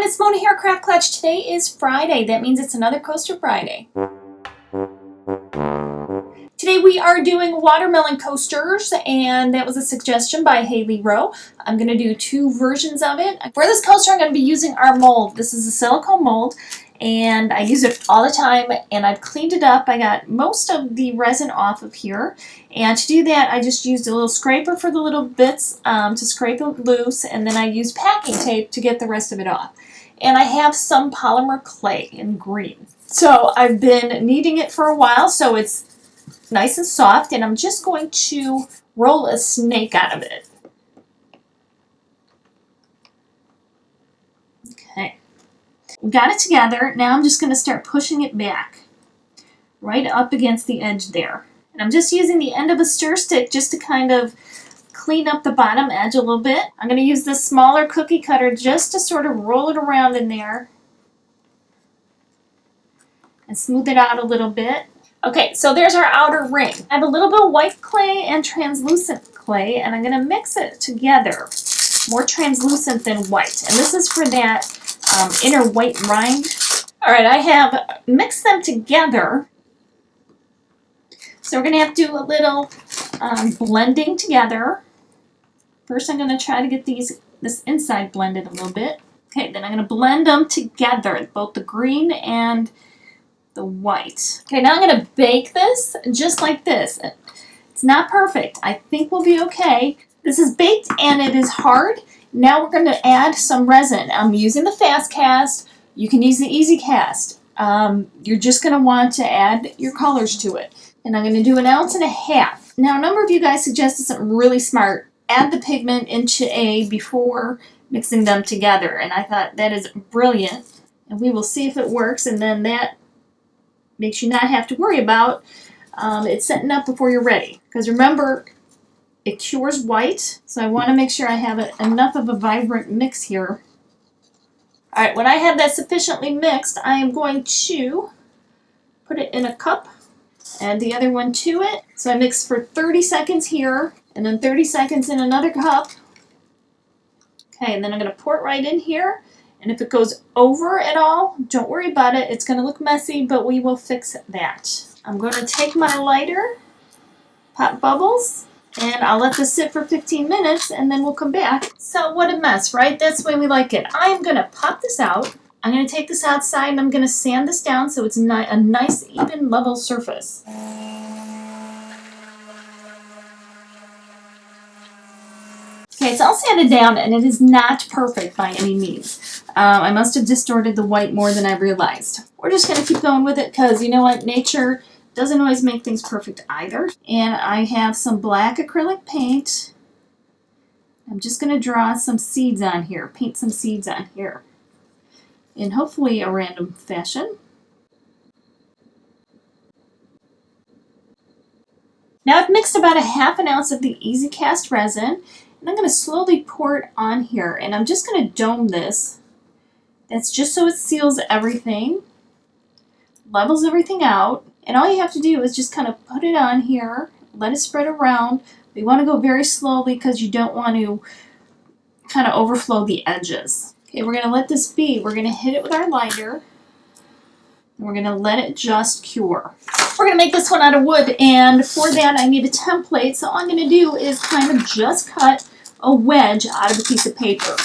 it's Mona here, Craft Klatch. Today is Friday. That means it's another Coaster Friday. Today we are doing watermelon coasters, and that was a suggestion by Haley Rowe. I'm going to do two versions of it. For this coaster, I'm going to be using our mold. This is a silicone mold, and I use it all the time, and I've cleaned it up. I got most of the resin off of here, and to do that, I just used a little scraper for the little bits to scrape it loose, and then I used packing tape to get the rest of it off. And I have some polymer clay in green. So I've been kneading it for a while, so it's nice and soft, and I'm just going to roll a snake out of it. Okay. Got it together. Now I'm just going to start pushing it back right up against the edge there. And I'm just using the end of a stir stick just to kind of clean up the bottom edge a little bit. I'm going to use this smaller cookie cutter just to sort of roll it around in there and smooth it out a little bit. Okay, so there's our outer ring. I have a little bit of white clay and translucent clay, and I'm going to mix it together. More translucent than white. And this is for that inner white rind. All right, I have mixed them together. So we're going to have to do a little blending together. First, I'm going to try to get this inside blended a little bit. Okay, then I'm going to blend them together, both the green and the white. Okay, now I'm going to bake this just like this. It's not perfect. I think we'll be okay. This is baked and it is hard. Now we're going to add some resin. I'm using the fast cast. You can use the easy cast. You're just going to want to add your colors to it. And I'm going to do 1.5 ounces. Now, a number of you guys suggested something really smart. Add the pigment into A before mixing them together. And I thought that is brilliant. And we will see if it works. And then that makes you not have to worry about it setting up before you're ready. Because remember, it cures white. So I want to make sure I have enough of a vibrant mix here. Alright, when I have that sufficiently mixed, I am going to put it in a cup. Add the other one to it. So I mix for 30 seconds here, and then 30 seconds in another cup. Okay, and then I'm going to pour it right in here. And if it goes over at all, don't worry about it. It's going to look messy, but we will fix that. I'm going to take my lighter, pop bubbles, and I'll let this sit for 15 minutes, and then we'll come back. So what a mess, right? That's the way we like it. I'm going to pop this out. I'm going to take this outside, and I'm going to sand this down so it's a nice, even, level surface. Okay, it's all sanded down, and it is not perfect by any means. I must have distorted the white more than I realized. We're just going to keep going with it because, you know what, nature doesn't always make things perfect either. And I have some black acrylic paint. I'm just going to draw some seeds on here, paint some seeds on here in hopefully a random fashion. Now I've mixed about 1/2 ounce of the easy cast resin. And I'm going to slowly pour it on here, and I'm just going to dome this. That's just so it seals everything, levels everything out, and all you have to do is just kind of put it on here, let it spread around. We want to go very slowly because you don't want to kind of overflow the edges. Okay, we're going to let this be. We're going to hit it with our lighter, and we're going to let it just cure. We're going to make this one out of wood, and for that I need a template, so all I'm going to do is kind of just cut a wedge out of a piece of paper.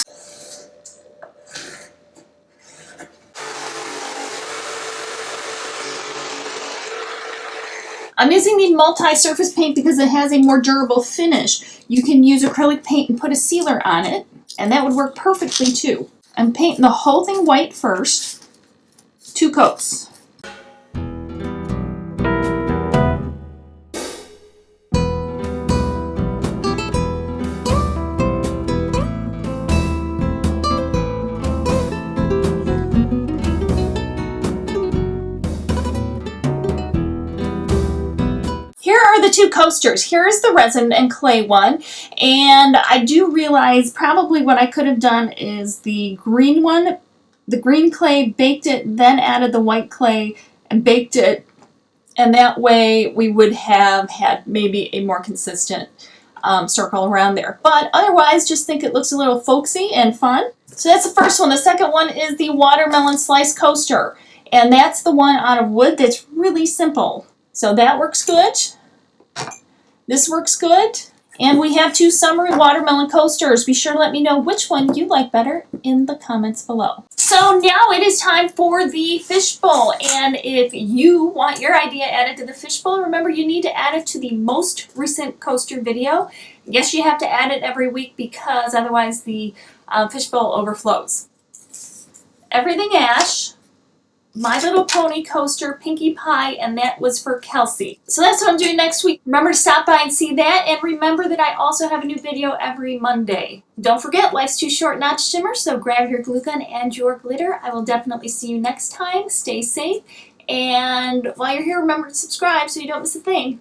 I'm using the multi-surface paint because it has a more durable finish. You can use acrylic paint and put a sealer on it, and that would work perfectly too. I'm painting the whole thing white first, 2 coats. Here are the 2 coasters. Here is the resin and clay one, and I do realize probably what I could have done is the green one, the green clay, baked it, then added the white clay and baked it, and that way we would have had maybe a more consistent circle around there. But otherwise, just think it looks a little folksy and fun. So that's the first one. The second one is the watermelon slice coaster. And that's the one out of wood that's really simple. So that works good. This works good. And we have 2 summery watermelon coasters. Be sure to let me know which one you like better in the comments below. So now it is time for the fishbowl. And if you want your idea added to the fishbowl, remember you need to add it to the most recent coaster video. Yes, you have to add it every week because otherwise the fishbowl overflows. Everything Ash, My Little Pony coaster, Pinkie Pie, and that was for Kelsey. So that's what I'm doing next week. Remember to stop by and see that, and remember that I also have a new video every Monday. Don't forget, life's too short not to shimmer, so grab your glue gun and your glitter. I will definitely see you next time. Stay safe, and while you're here, remember to subscribe so you don't miss a thing.